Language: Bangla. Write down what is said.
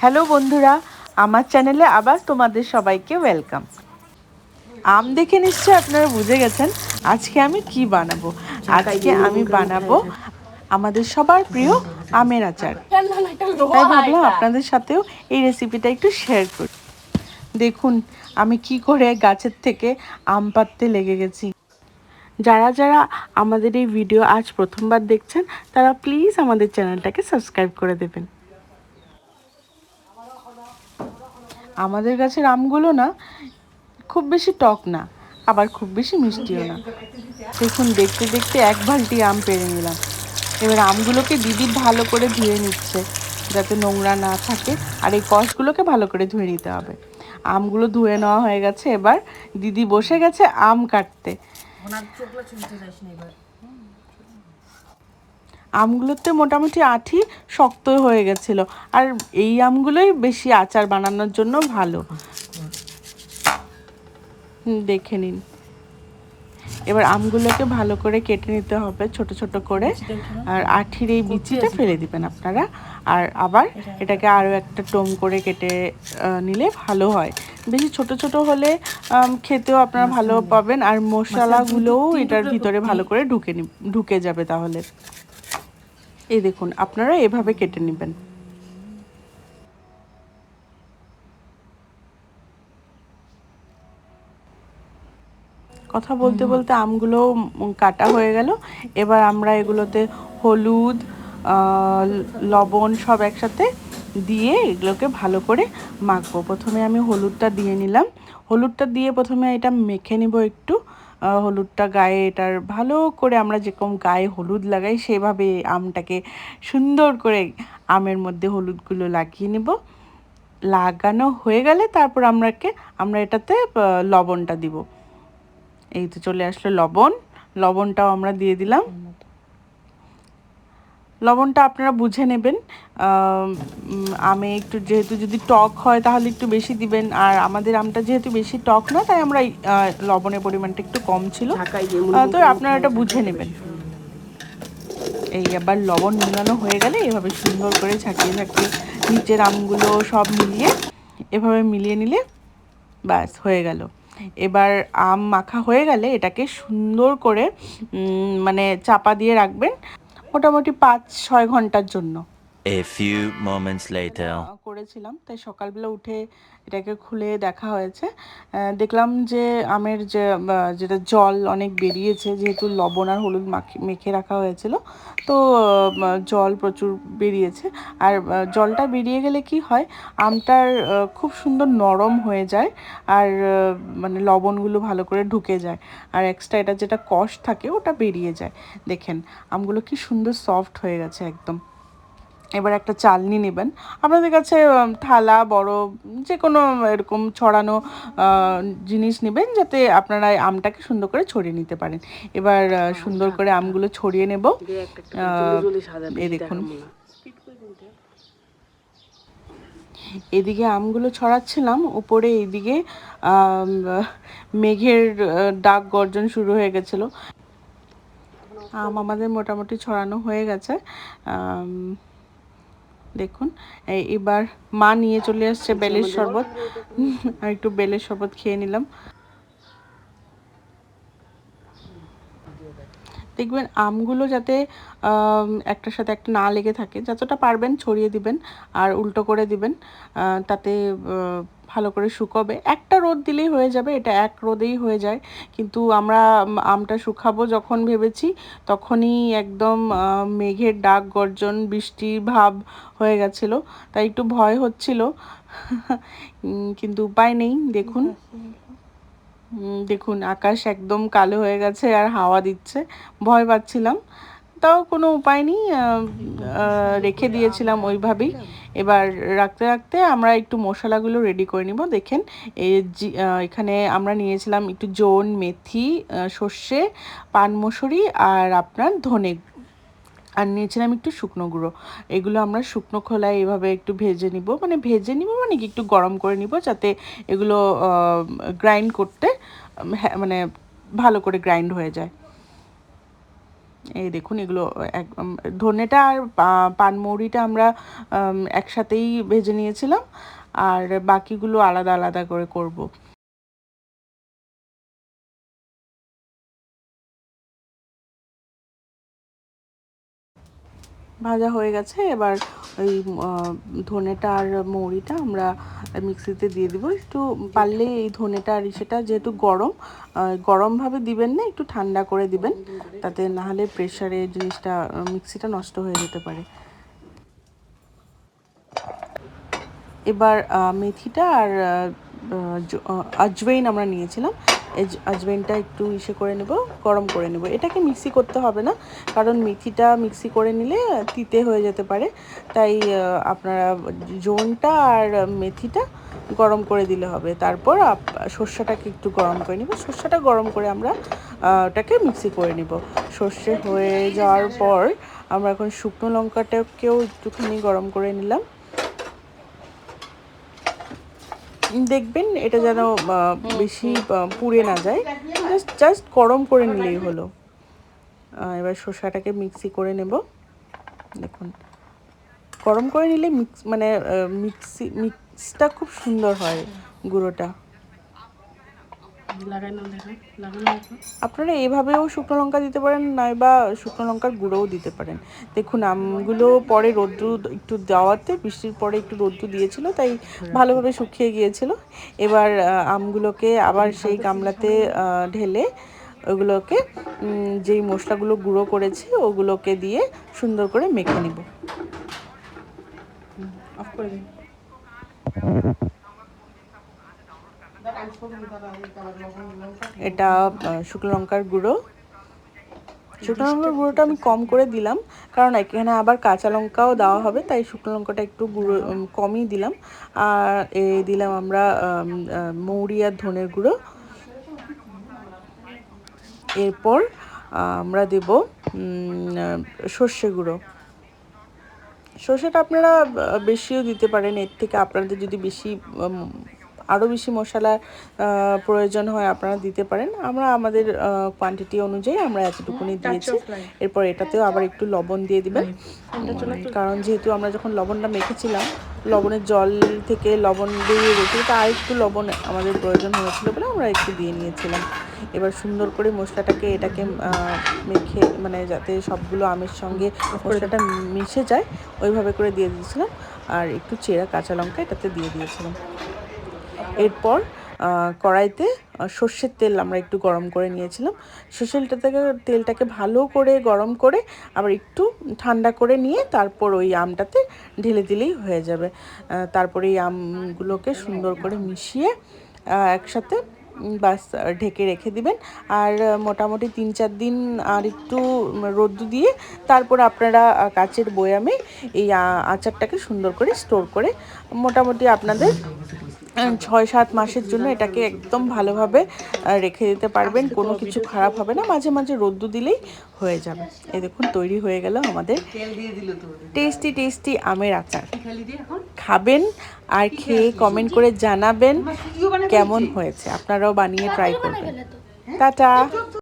হ্যালো বন্ধুরা, আমার চ্যানেলে আবার তোমাদের সবাইকে ওয়েলকাম। আম দেখে নিশ্চয়ই আপনারা বুঝে গেছেন আজকে আমি কি বানাবো। আজকে আমি বানাবো আমাদের সবার প্রিয় আমের আচার। তাই ভাবলাম আপনাদের সাথেও এই রেসিপিটা একটু শেয়ার করি। দেখুন আমি কি করে গাছের থেকে আম পাড়তে লেগে গেছি। যারা যারা আমাদের এই ভিডিও আজ প্রথমবার দেখছেন তারা প্লিজ আমাদের চ্যানেলটাকে সাবস্ক্রাইব করে দেবেন। আমাদের গাছের আমগুলো না খুব বেশি টক না, আবার খুব বেশি মিষ্টিও না। দেখুন দেখতে দেখতে এক বালতি আম পেড়ে নিলাম। এবার আমগুলোকে দিদি ভালো করে ধুয়ে নিচ্ছে যাতে নোংরা না থাকে, আর এই কষগুলোকে ভালো করে ধুয়ে নিতে হবে। আমগুলো ধুয়ে নেওয়া হয়ে গেছে, এবার দিদি বসে গেছে আম কাটতে। আমগুলোতে মোটামুটি আঁটি শক্ত হয়ে গেছিলো, আর এই আমগুলোই বেশি আচার বানানোর জন্য ভালো। দেখে নিন। এবার আমগুলোকে ভালো করে কেটে নিতে হবে ছোট ছোট করে, আর আঠির এই বিচিটা ফেলে দিবেন আপনারা। আর আবার এটাকে আরও একটা টোম করে কেটে নিলে ভালো হয়। বেশি ছোট ছোট হলে খেতেও আপনারা ভালো পাবেন, আর মশলাগুলোও এটার ভিতরে ভালো করে ঢুকে যাবে তাহলে। এই দেখুন আপনারা এভাবে কেটে নেবেন। কথা বলতে বলতে আমগুলো কাটা হয়ে গেল। এবার আমরা এগুলোতে হলুদ, লবণ সব একসাথে দিয়ে এগুলোকে ভালো করে মাখবো। প্রথমে আমি হলুদটা দিয়ে নিলাম। হলুদটা দিয়ে প্রথমে এটা মেখে নিব একটু। হলুদটা গায়ে এটার ভালো করে আমরা যেরকম গায়ে হলুদ লাগাই সেভাবে আমটাকে সুন্দর করে আমের মধ্যে হলুদগুলো লাগিয়ে নেব। লাগানো হয়ে গেলে তারপর আমরা এটাতে লবণটা দিব। এই তো চলে আসলো লবণটাও আমরা দিয়ে দিলাম। লবণটা আপনারা বুঝে নেবেন। আমে একটু যেহেতু যদি টক হয় তাহলে একটু বেশি দিবেন, আর আমাদের আমটা যেহেতু বেশি টক না তাই আমরা লবণের পরিমাণটা একটু কম ছিল, তো আপনারা এটা বুঝে নেবেন। এই আবার লবণ মিলানো হয়ে গেলে এভাবে সুন্দর করে ঝাঁকিয়ে ঝাঁকিয়ে নিচের আমগুলো সব মিলিয়ে এভাবে মিলিয়ে নিলে ব্যাস হয়ে গেল। এবার আম মাখা হয়ে গেলে এটাকে সুন্দর করে মানে চাপা দিয়ে রাখবেন মোটামুটি 5-6 ঘন্টার জন্য। A few moments later. করেছিলাম তাই সকালবেলা উঠে এটাকে খুলে দেখা হয়েছে। দেখলাম যে আমের যেটা জল অনেক বেরিয়েছে, যেহেতু লবণ আর হলুদ মেখে রাখা হয়েছিল, তো জল প্রচুর বেরিয়েছে। আর জলটা বেরিয়ে গেলে কি হয়, আমটার খুব সুন্দর নরম হয়ে যায়, আর মানে লবণগুলো ভালো করে ঢুকে যায়, আর এক্সট্রা এটা যেটা কষ থাকে ওটা বেরিয়ে যায়। দেখেন আমগুলো কি সুন্দর সফট হয়ে গেছে একদম। এবার একটা চালনি নেবেন, আপনাদের কাছে থালা বড় যে কোনো এরকম ছড়ানো জিনিস নেবেন যাতে আপনারা আমটাকে সুন্দর করে ছড়িয়ে নিতে পারেন। এবার সুন্দর করে আমগুলো ছড়িয়ে নেব। এই দেখুন এদিকে আমগুলো ছড়াচ্ছিলাম, উপরে এইদিকে মেঘের ডাক গর্জন শুরু হয়ে গেছিলো। আম আমাদের মোটামুটি ছড়ানো হয়ে গেছে। দেখুন এবার মা নিয়ে চলে আসছে বেলের শরবত, আর একটু বেলের শরবত খেয়ে নিলাম। দেখবেন আমগুলো যাতে একটার সাথে একটা না লেগে থাকে, যতটা পারবেন ছড়িয়ে দিবেন আর উল্টো করে দিবেন, তাতে ভালো করে শুকোবে। একটা রোদ দিলেই হয়ে যাবে, এটা এক রোদেই হয়ে যায়। কিন্তু আমরা আমটা শুকাবো যখন ভেবেছি তখনই একদম মেঘের ডাক গর্জন বৃষ্টির ভাব হয়ে গেছিলো, তাই একটু ভয় হচ্ছিল কিন্তু উপায় নেই। দেখুন আকাশ একদম কালো হয়ে গেছে আর হাওয়া দিচ্ছে, ভয় পাচ্ছিলাম, তাও কোনো উপায় নেই, রেখে দিয়েছিলাম ওইভাবেই। এবার রাখতে রাখতে আমরা একটু মশলাগুলো রেডি করে নিব। দেখেন এখানে আমরা নিয়েছিলাম একটু জোন, মেথি, সর্ষে, পানমশুরি আর আপনার ধনে, আর নিয়েছিলাম একটু শুকনো গুঁড়ো। এগুলো আমরা শুকনো খোলায় এভাবে একটু ভেজে নিব, মানে কি একটু গরম করে নিব যাতে এগুলো গ্রাইন্ড করতে মানে ভালো করে গ্রাইন্ড হয়ে যায়। এই দেখুন এগুলো ধনেটা আর পানমৌরিটা আমরা একসাথেই ভেজে নিয়েছিলাম, আর বাকিগুলো আলাদা আলাদা করে করব। ভাজা হয়ে গেছে, এবার ওই ধনেটা আর মৌরিটা আমরা মিক্সিতে দিয়ে দিব। একটু পারলে এই ধনেটা আর সেটা যেহেতু গরমভাবে দিবেন না, একটু ঠান্ডা করে দিবেন, তাতে নাহলে প্রেশারে জিনিসটা মিক্সিটা নষ্ট হয়ে যেতে পারে। এবার মেথিটা আর আজওয়াইন আমরা নিয়েছিলাম, এই আজওয়াইনটা একটু করে নেব, গরম করে নেব। এটাকে মিক্সি করতে হবে না, কারণ মেথিটা মিক্সি করে নিলে তিতে হয়ে যেতে পারে, তাই আপনারা জোনটা আর মেথিটা গরম করে দিলে হবে। তারপর সর্ষেটাকে একটু গরম করে নেব, সর্ষেটা গরম করে আমরা ওটাকে মিক্সি করে নেব। সর্ষে হয়ে যাওয়ার পর আমরা এখন শুকনো লঙ্কাটাকেও একটুখানি গরম করে নিলাম। দেখবেন এটা যেন বেশি পুড়ে না যায়, জাস্ট গরম করে নিলেই হলো। এবার শসাটাকে মিক্সি করে নেব। দেখুন গরম করে নিলে মিক্সটা খুব সুন্দর হয়, গুঁড়োটা। আপনারা এইভাবেও শুকনো লঙ্কা দিতে পারেন, নয়বা শুকনো লঙ্কার গুঁড়োও দিতে পারেন। দেখুন আমগুলো পরে রোদ্দুর একটু দেওয়াতে, বৃষ্টির পরে একটু রোদ্দুর দিয়েছিল, তাই ভালোভাবে শুকিয়ে গিয়েছিল। এবার আমগুলোকে আবার সেই গামলাতে ঢেলে ওগুলোকে যেই মশলাগুলো গুঁড়ো করেছি ওগুলোকে দিয়ে সুন্দর করে মেখে নিব। অফ করে দিন। এটা শুকনো লঙ্কার গুঁড়ো। শুকনো লঙ্কার গুঁড়োটা আমি কম করে দিলাম, কারণ এখানে আবার কাঁচা লঙ্কাও দেওয়া হবে, তাই শুকনো লঙ্কাটা একটু গুঁড়ো কমই দিলাম। আর দিলাম আমরা মৌরি আর ধনের গুঁড়ো। এরপর আমরা দেব সর্ষে গুঁড়ো। সর্ষেটা আপনারা বেশিও দিতে পারেন, এর থেকে আপনাদের যদি আরও বেশি মশলার প্রয়োজন হয় আপনারা দিতে পারেন। আমরা আমাদের কোয়ান্টিটি অনুযায়ী আমরা এতটুকুনি দিয়েছি। এরপর এটাতেও আবার একটু লবণ দিয়ে দিবেন, কারণ যেহেতু আমরা যখন লবণটা মেখেছিলাম, লবণের জল থেকে লবণ দিয়ে রেখে আর একটু লবণ আমাদের প্রয়োজন হয়েছিল বলে আমরা একটু দিয়ে নিয়েছিলাম। এবার সুন্দর করে এটাকে মেখে, যাতে সবগুলো আমের সঙ্গে মশলাটা মিশে যায় ওইভাবে করে দিয়ে দিয়েছিলাম, আর একটু চেরা কাঁচা লঙ্কা এটাতে দিয়ে দিয়েছিলাম। এরপর কড়াইতে সর্ষের তেল আমরা একটু গরম করে নিয়েছিলাম। সর্ষের তেলটাকে ভালো করে গরম করে আবার একটু ঠান্ডা করে নিয়ে তারপর ওই আমটাতে ঢেলে দিলেই হয়ে যাবে। তারপরে এই আমগুলোকে সুন্দর করে মিশিয়ে একসাথে বাস ঢেকে রেখে দিবেন। আর মোটামুটি 3-4 দিন আর একটু রোদ্দু দিয়ে তারপর আপনারা কাচের বয়ামে এই আচারটাকে সুন্দর করে স্টোর করে মোটামুটি আপনাদের 6-7 মাসের জন্য এটাকে একদম ভালোভাবে রেখে দিতে পারবেন, কোনো কিছু খারাপ হবে না। মাঝে মাঝে রোদ্দু দিলেই হয়ে যাবে। এই দেখুন তৈরি হয়ে গেল আমাদের টেস্টি আমের আচার। খাবেন আর খেয়ে কমেন্ট করে জানাবেন কেমন হয়েছে। আপনারাও বানিয়ে ট্রাই করবেন। টাটা।